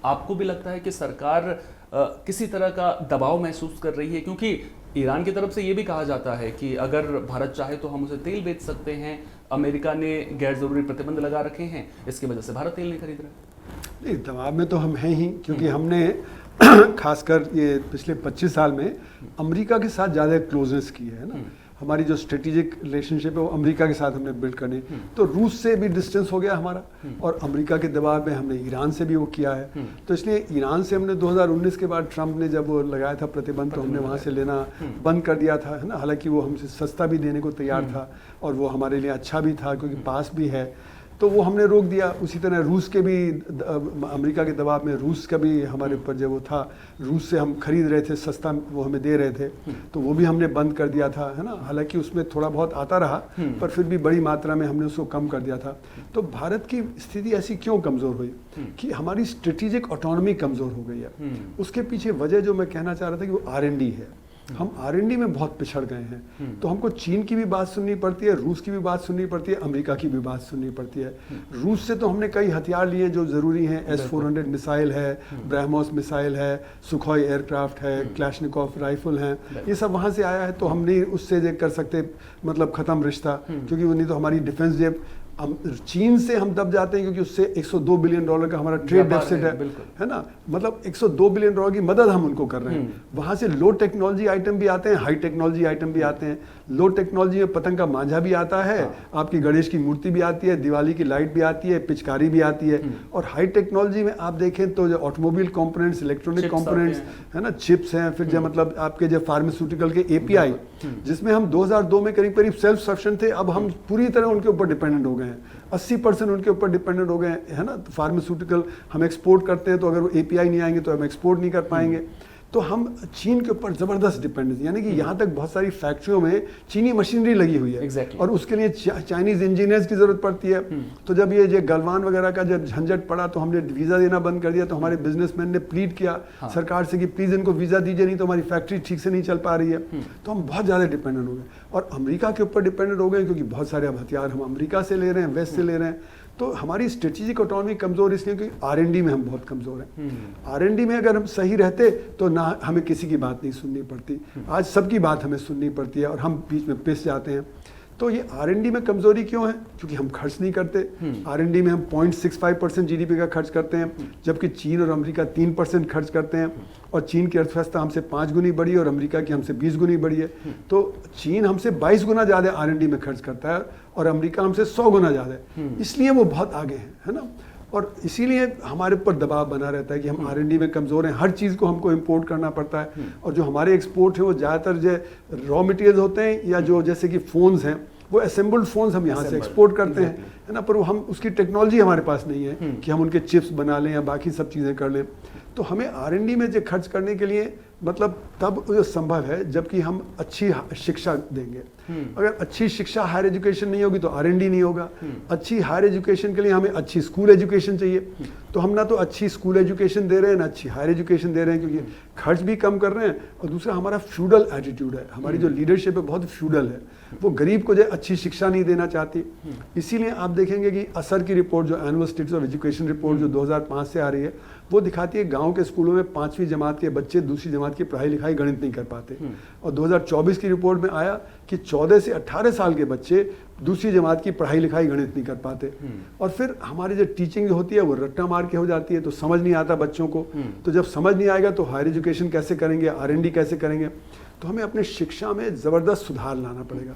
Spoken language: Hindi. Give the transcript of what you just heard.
आपको भी लगता है कि सरकार किसी तरह का दबाव महसूस कर रही है? क्योंकि ईरान की तरफ से ये भी कहा जाता है कि अगर भारत चाहे तो हम उसे तेल बेच सकते हैं, अमेरिका ने गैर ज़रूरी प्रतिबंध लगा रखे हैं, इसकी वजह से भारत तेल नहीं खरीद रहा। नहीं, दबाव में तो हम हैं ही, क्योंकि हमने खासकर ये पिछले 25 साल में अमेरिका के साथ ज़्यादा क्लोजनेस की है ना। हमारी जो स्ट्रेटेजिक रिलेशनशिप है वो अमेरिका के साथ हमने बिल्ड करनी, तो रूस से भी डिस्टेंस हो गया हमारा, और अमेरिका के दबाव में हमने ईरान से भी वो किया है। तो इसलिए ईरान से हमने 2019 के बाद ट्रंप ने जब वो लगाया था प्रतिबंध, तो हमने वहाँ से लेना बंद कर दिया था, है ना। हालांकि वो हमसे सस्ता भी देने को तैयार था और वो हमारे लिए अच्छा भी था क्योंकि पास भी है, तो वो हमने रोक दिया। उसी तरह रूस के भी अमेरिका के दबाव में रूस का भी हमारे ऊपर जो वो था, रूस से हम खरीद रहे थे, सस्ता वो हमें दे रहे थे, तो वो भी हमने बंद कर दिया था, है ना। हालांकि उसमें थोड़ा बहुत आता रहा, पर फिर भी बड़ी मात्रा में हमने उसको कम कर दिया था। तो भारत की स्थिति ऐसी क्यों कमज़ोर हुई कि हमारी स्ट्रेटेजिक ऑटोनॉमी कमज़ोर हो गई है। उसके पीछे वजह जो मैं कहना चाह रहा था कि वो R&D है। हम R&D में बहुत पिछड़ गए हैं, तो हमको चीन की भी बात सुननी पड़ती है, रूस की भी बात सुननी पड़ती है, अमेरिका की भी बात सुननी पड़ती है। रूस से तो हमने कई हथियार लिए जो ज़रूरी हैं, S-400 मिसाइल है, ब्रह्मोस मिसाइल है, सुखोई एयरक्राफ्ट है, क्लैशनिकोव राइफल हैं, ये सब वहाँ से आया है। तो हम नहीं उससे जो कर सकते, मतलब ख़त्म रिश्ता, क्योंकि वो नहीं तो हमारी डिफेंस जेब चीन से हम दब जाते हैं, क्योंकि उससे $102 बिलियन का हमारा ट्रेड डेफिसिट है ना। मतलब $102 बिलियन की मदद हम उनको कर रहे हैं। वहाँ से लो टेक्नोलॉजी आइटम भी आते हैं, हाई टेक्नोलॉजी आइटम भी आते हैं। लो टेक्नोलॉजी में पतंग का मांझा भी आता है, आपकी गणेश की मूर्ति भी आती है, दिवाली की लाइट भी आती है, पिचकारी भी आती है। और हाई टेक्नोलॉजी में आप देखें तो जो ऑटोमोबाइल कंपोनेंट्स, इलेक्ट्रॉनिक कंपोनेंट्स है ना, चिप्स हैं, फिर जो मतलब आपके जो फार्मास्यूटिकल के API, जिसमें हम 2002 में करीब करीब सेल्फ सफिशिएंट थे, अब हम पूरी तरह उनके ऊपर डिपेंडेंट हो गए हैं। 80% उनके ऊपर डिपेंडेंट हो गए हैं, है ना। फार्मास्यूटिकल हम एक्सपोर्ट करते हैं, तो अगर वो API नहीं आएंगे तो हम एक्सपोर्ट नहीं कर पाएंगे। तो हम चीन के ऊपर ज़बरदस्त डिपेंडेंस, यानी कि यहाँ तक बहुत सारी फैक्ट्रियों में चीनी मशीनरी लगी हुई है। और उसके लिए चाइनीज़ इंजीनियर्स की ज़रूरत पड़ती है। तो जब ये गलवान वगैरह का जब झंझट पड़ा, तो हमने वीज़ा देना बंद कर दिया। तो हमारे बिजनेसमैन ने प्लीड किया सरकार से कि प्लीज़ इनको वीज़ा दीजिए, नहीं तो हमारी फैक्ट्री ठीक से नहीं चल पा रही है। तो हम बहुत ज़्यादा डिपेंडेंट हो गए, और अमेरिका के ऊपर डिपेंडेंट हो गए, क्योंकि बहुत सारे अब हथियार हम अमेरिका से ले रहे हैं, वेस्ट से ले रहे हैं। तो हमारी स्ट्रेटेजिक ऑटोनॉमी कमज़ोर इसलिए क्योंकि R&D में हम बहुत कमज़ोर हैं। R&D में अगर हम सही रहते तो ना हमें किसी की बात नहीं सुननी पड़ती। आज सबकी बात हमें सुननी पड़ती है और हम बीच में पिस जाते हैं। तो ये R&D में कमज़ोरी क्यों है? क्योंकि हम खर्च नहीं करते। R&D में हम 0.65% GDP का खर्च करते हैं, जबकि चीन और अमेरिका 3% खर्च करते हैं। और चीन की अर्थव्यवस्था हमसे 5 गुनी बड़ी है और अमेरिका की हमसे 20 गुनी बड़ी है। तो चीन हमसे 22 गुना ज़्यादा R&D में खर्च करता है और अमेरिका हमसे 100 गुना ज़्यादा है। इसलिए वो बहुत आगे हैं, है ना। और इसीलिए हमारे ऊपर दबाव बना रहता है कि हम R&D में कमज़ोर हैं। हर चीज़ को हमको इंपोर्ट करना पड़ता है, और जो हमारे एक्सपोर्ट है वो ज़्यादातर जो रॉ मटेरियल होते हैं, या जो जैसे कि फ़ोन्स हैं, वो असेंबल्ड फ़ोन्स हम यहाँ से एक्सपोर्ट करते हैं, है ना। पर वो हम उसकी टेक्नोलॉजी हमारे पास नहीं है कि हम उनके चिप्स बना लें या बाकी सब चीज़ें कर लें। तो हमें R&D में जो खर्च करने के लिए मतलब तब जो संभव है जबकि हम अच्छी शिक्षा देंगे। अगर अच्छी शिक्षा, हायर एजुकेशन नहीं होगी तो R&D नहीं होगा। अच्छी हायर एजुकेशन के लिए हमें अच्छी स्कूल एजुकेशन चाहिए। तो हम ना तो अच्छी स्कूल एजुकेशन दे रहे हैं, ना अच्छी हायर एजुकेशन दे रहे हैं, क्योंकि खर्च भी कम कर रहे हैं। और दूसरा हमारा फ्यूडल एटीट्यूड है, हमारी जो लीडरशिप है बहुत फ्यूडल है। वो गरीब को जो अच्छी शिक्षा नहीं देना चाहती। इसीलिए आप देखेंगे कि असर की रिपोर्ट, जो annual status of education report जो 2005 से आ रही है, वो दिखाती है गांव के स्कूलों में 5वीं जमात के बच्चे दूसरी जमात की पढ़ाई लिखाई गणित नहीं कर पाते। और 2024 की रिपोर्ट में आया कि 14 से 18 साल के बच्चे दूसरी जमात की पढ़ाई लिखाई गणित नहीं कर पाते। और फिर हमारी जो टीचिंग होती है वो रट्टा मार के हो जाती है, तो समझ नहीं आता बच्चों को। तो जब समझ नहीं आएगा तो हायर एजुकेशन कैसे करेंगे, R&D कैसे करेंगे। तो हमें अपने शिक्षा में ज़बरदस्त सुधार लाना पड़ेगा।